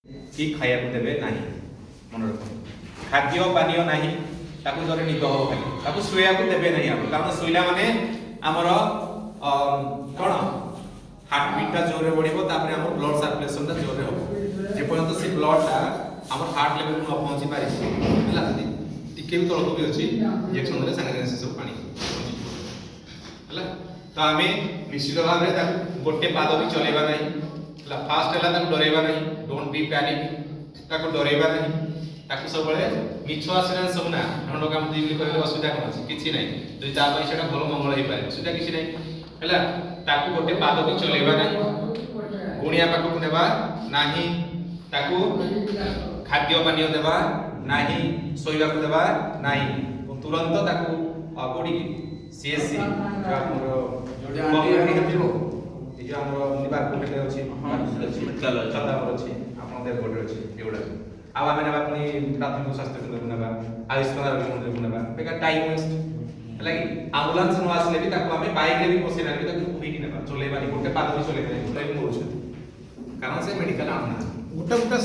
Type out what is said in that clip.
कि खाया देवे ना मन रख खाद्य पानीय ना जरे निद हो खाली शुआ देवे ना कारण शुला माने आमर कौन हार्ट बीटा जोरे बढ़ो आम ब्लड सर्कुलेशन जोरे हम जेपर्यंत से ब्लडटा आम हार्ट लेवल न पहुँची पारे टिके भी तलक भी अच्छी इंजेक्शन देले सागे से सब पानी है तो आम निश्चित भाव में गोटे पाद भी चलेगा नहीं फास्ट है डरवा नहीं डोंट बी पैनिक डरवा नहीं सब मिछ आसना सब ना ढंड काम दी कहले असुविधा कौन अच्छी किसी ना जो से भल मंगल हो पाए असुविधा किसी ना है गोटे पाद भी चलेगा नहीं गुणिया पाखक नेबा नाही खाद्य पानी देवा नाही शोवा देवा नाही तुरंत कौटी सीएससी प्राथमिक स्वास्थ्य केन्द्र को नेबा आयुष्मान आरोग्य मंदिर को नेबा बेकार टाइम वेस्ट है आम्बुलांस न आसले भी बाइक रे भी बसैना भी बुहीकी नेबा चलेबानी गोटे पाद भी चलेबानी कारण से मेडिकल आना गोटे गोटे